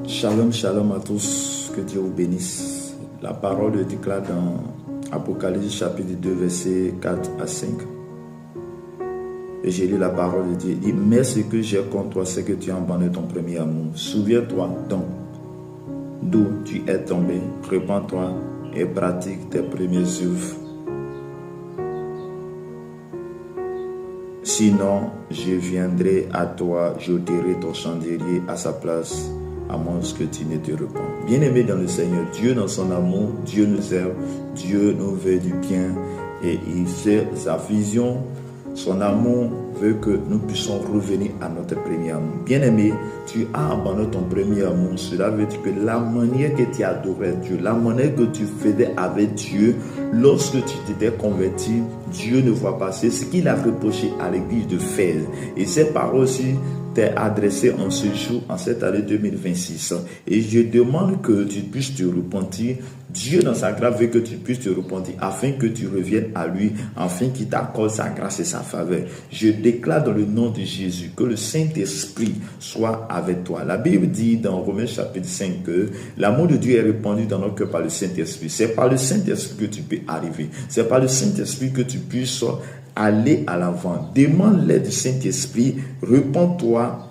Shalom, shalom à tous, que Dieu vous bénisse. La parole déclare dans Apocalypse chapitre 2, versets 4 à 5. Et j'ai lu la parole de Dieu. Il dit, mais ce que j'ai contre toi, c'est que tu as abandonné ton premier amour. Souviens-toi donc d'où tu es tombé, répands-toi et pratique tes premières œuvres. Sinon, je viendrai à toi, j'ôterai ton chandelier à sa place, à moins que tu ne te repens. Bien-aimé dans le Seigneur, Dieu dans son amour, Dieu nous aime, Dieu nous veut du bien et il fait sa vision, son amour veut que nous puissions revenir à notre premier amour. Bien-aimé, tu as abandonné ton premier amour. Cela veut dire que la manière que tu adorais Dieu, la manière que tu faisais avec Dieu, lorsque tu t'étais converti, Dieu ne voit pas. C'est ce qu'il a reproché à l'église de Fès. Et ces paroles aussi t'est adressé en ce jour, en cette année 2026. Et je demande que tu puisses te repentir. Dieu dans sa grâce veut que tu puisses te repentir afin que tu reviennes à lui, afin qu'il t'accorde sa grâce et sa faveur. Je déclare dans le nom de Jésus que le Saint-Esprit soit avec toi. La Bible dit dans Romains chapitre 5 que l'amour de Dieu est répandu dans nos cœurs par le Saint-Esprit. C'est par le Saint-Esprit que tu peux arriver. C'est par le Saint-Esprit que tu puisses aller à l'avant. Demande l'aide du Saint-Esprit, repens-toi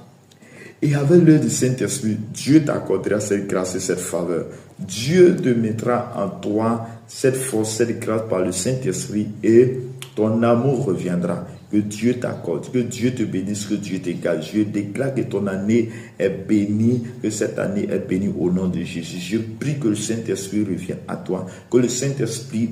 et avec l'aide du Saint-Esprit, Dieu t'accordera cette grâce et cette faveur. Dieu te mettra en toi cette force, cette grâce par le Saint-Esprit et ton amour reviendra. Que Dieu t'accorde, que Dieu te bénisse, que Dieu t'égale. Je déclare que ton année est bénie, que cette année est bénie au nom de Jésus. Je prie que le Saint-Esprit revienne à toi, que le Saint-Esprit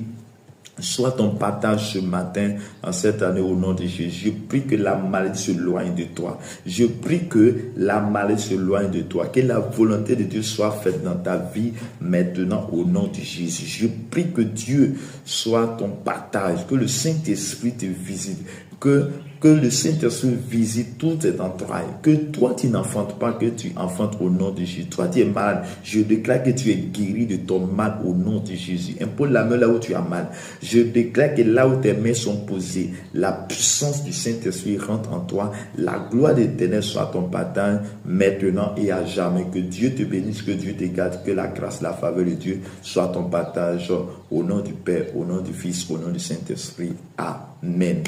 soit ton partage ce matin, en cette année, au nom de Jésus. Je prie que la maladie se loigne de toi. Je prie que la maladie se loigne de toi. Que la volonté de Dieu soit faite dans ta vie maintenant, au nom de Jésus. Je prie que Dieu soit ton partage, que le Saint-Esprit te visite, que le Saint-Esprit visite tous tes entrailles, que toi tu n'enfantes pas, que tu enfantes au nom de Jésus. Toi tu es malade, je déclare que tu es guéri de ton mal au nom de Jésus. Impose la main là où tu as mal. Je déclare que là où tes mains sont posées, la puissance du Saint-Esprit rentre en toi. La gloire de l'Éternel soit ton partage maintenant et à jamais. Que Dieu te bénisse, que Dieu te garde, que la grâce, la faveur de Dieu soit ton partage au nom du Père, au nom du Fils, au nom du Saint-Esprit. Amen.